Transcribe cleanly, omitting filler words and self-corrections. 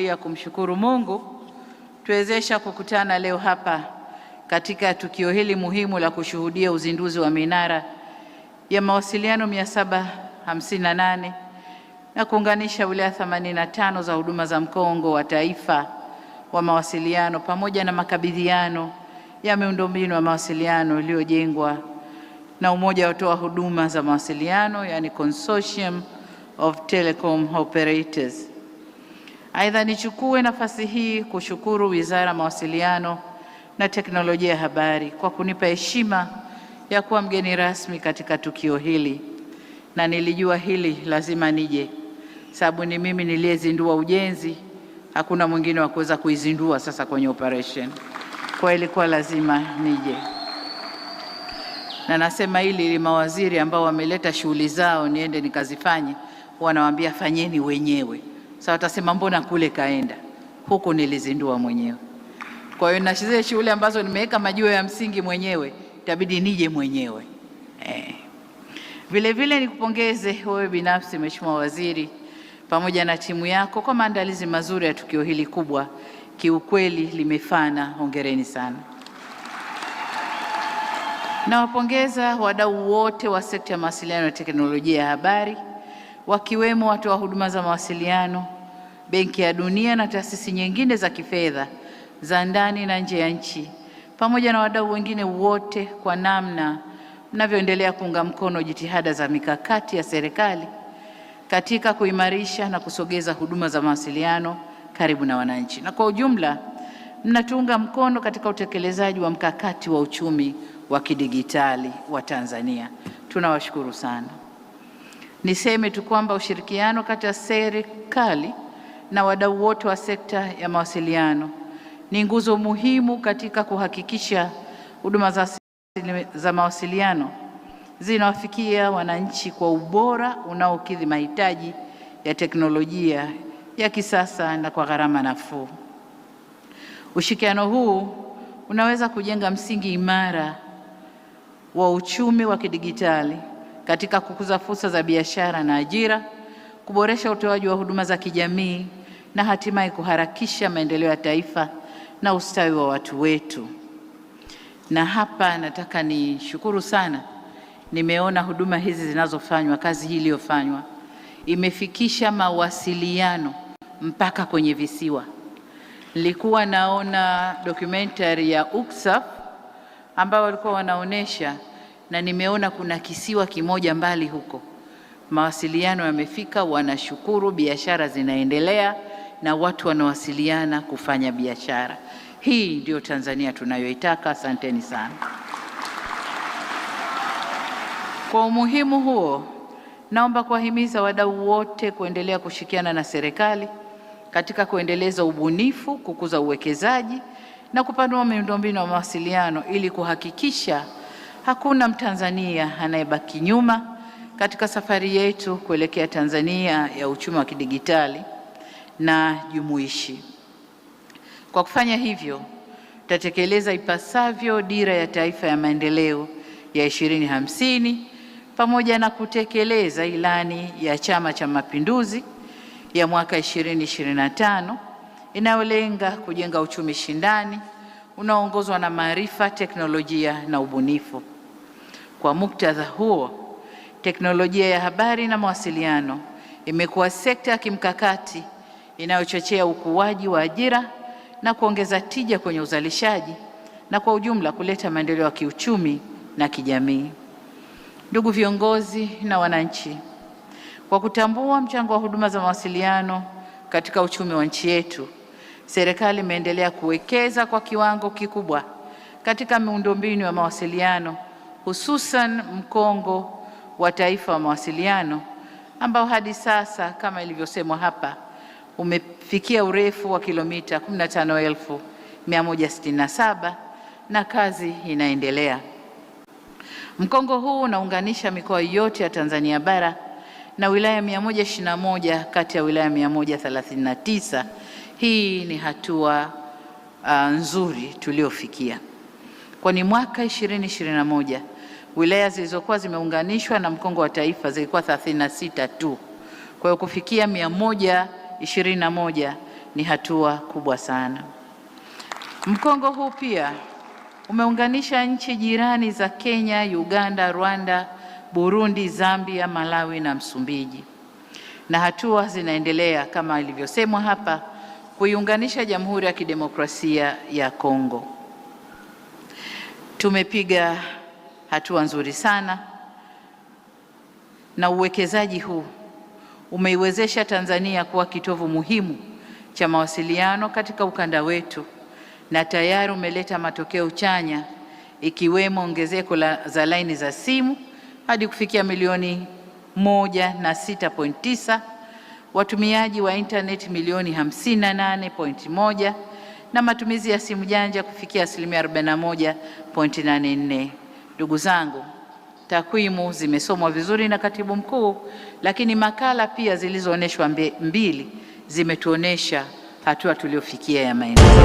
kutangulia kumshukuru Mungu tuwezesha kukutana leo hapa katika tukio hili muhimu la kushuhudia uzinduzi wa minara ya mawasiliano 758 na kuunganisha wilaya 85 za huduma za mkongo wa taifa wa mawasiliano pamoja na makabidhiano ya miundombinu ya mawasiliano iliyojengwa na umoja wa watoa huduma za mawasiliano, yani Consortium of Telecom Operators. Aidha, nichukue nafasi hii kushukuru Wizara ya Mawasiliano na Teknolojia ya Habari kwa kunipa heshima ya kuwa mgeni rasmi katika tukio hili, na nilijua hili lazima nije, sababu ni mimi niliyezindua ujenzi, hakuna mwingine wa kuweza kuizindua sasa kwenye operation. Kwa ilikuwa lazima nije, na nasema hili ili mawaziri ambao wameleta shughuli zao niende nikazifanye, wanawaambia fanyeni wenyewe. Sasa watasema mbona kule kaenda, huku nilizindua mwenyewe. Kwa hiyo na zile shughuli ambazo nimeweka majiwe ya msingi mwenyewe, itabidi nije mwenyewe. Vile vile nikupongeze wewe binafsi Mheshimiwa Waziri pamoja na timu yako kwa maandalizi mazuri ya tukio hili kubwa. Kiukweli limefana, hongereni sana. Nawapongeza wadau wote wa sekta ya mawasiliano na teknolojia ya habari, wakiwemo watoa huduma za mawasiliano, Benki ya Dunia na taasisi nyingine za kifedha za ndani na nje ya nchi, pamoja na wadau wengine wote kwa namna mnavyoendelea kuunga mkono jitihada za mikakati ya serikali katika kuimarisha na kusogeza huduma za mawasiliano karibu na wananchi. Na kwa ujumla mnatuunga mkono katika utekelezaji wa mkakati wa uchumi wa kidigitali wa Tanzania. Tunawashukuru sana. Niseme tu kwamba ushirikiano kati ya serikali na wadau wote wa sekta ya mawasiliano ni nguzo muhimu katika kuhakikisha huduma za mawasiliano zinawafikia wananchi kwa ubora unaokidhi mahitaji ya teknolojia ya kisasa na kwa gharama nafuu. Ushirikiano huu unaweza kujenga msingi imara wa uchumi wa kidigitali katika kukuza fursa za biashara na ajira, kuboresha utoaji wa huduma za kijamii na hatimaye kuharakisha maendeleo ya taifa na ustawi wa watu wetu. Na hapa nataka nishukuru sana, nimeona huduma hizi zinazofanywa, kazi hii iliyofanywa imefikisha mawasiliano mpaka kwenye visiwa. Nilikuwa naona documentary ya UCSAF ambao walikuwa wanaonesha, na nimeona kuna kisiwa kimoja mbali huko mawasiliano yamefika, wanashukuru, biashara zinaendelea na watu wanawasiliana kufanya biashara. Hii ndio Tanzania tunayoitaka. Asanteni sana. Kwa umuhimu huo, naomba kuwahimiza wadau wote kuendelea kushirikiana na serikali katika kuendeleza ubunifu, kukuza uwekezaji na kupanua miundombinu ya mawasiliano ili kuhakikisha hakuna Mtanzania anayebaki nyuma katika safari yetu kuelekea Tanzania ya uchumi wa kidigitali na jumuishi. Kwa kufanya hivyo, tutatekeleza ipasavyo dira ya taifa ya maendeleo ya 2050 pamoja na kutekeleza ilani ya Chama cha Mapinduzi ya mwaka 2025 inayolenga kujenga uchumi shindani unaoongozwa na maarifa, teknolojia na ubunifu. Kwa muktadha huo, teknolojia ya habari na mawasiliano imekuwa sekta ya kimkakati inayochochea ukuaji wa ajira na kuongeza tija kwenye uzalishaji na kwa ujumla kuleta maendeleo ya kiuchumi na kijamii. Ndugu viongozi na wananchi, kwa kutambua mchango wa huduma za mawasiliano katika uchumi wa nchi yetu, serikali imeendelea kuwekeza kwa kiwango kikubwa katika miundombinu ya mawasiliano, hususan mkongo wa taifa wa mawasiliano ambao hadi sasa kama ilivyosemwa hapa umefikia urefu wa kilomita 15,167 na kazi inaendelea. Mkongo huu unaunganisha mikoa yote ya Tanzania bara na wilaya 121 kati ya wilaya 139. Hii ni hatua nzuri tuliofikia, kwani mwaka 2021 wilaya zilizokuwa zimeunganishwa na mkongo wa taifa zilikuwa 36 tu. Kwa hiyo kufikia 121 ni hatua kubwa sana. Mkongo huu pia umeunganisha nchi jirani za Kenya, Uganda, Rwanda, Burundi, Zambia, Malawi na Msumbiji, na hatua zinaendelea kama ilivyosemwa hapa kuiunganisha Jamhuri ya Kidemokrasia ya Kongo. Tumepiga hatua nzuri sana, na uwekezaji huu umeiwezesha Tanzania kuwa kitovu muhimu cha mawasiliano katika ukanda wetu, na tayari umeleta matokeo chanya, ikiwemo ongezeko za laini za simu hadi kufikia milioni 106.9, watumiaji wa internet milioni 58.1, na matumizi ya simu janja kufikia 41.84. Ndugu zangu, takwimu zimesomwa vizuri na Katibu Mkuu, lakini makala pia zilizoonyeshwa mbili zimetuonesha hatua tuliofikia ya maendeleo.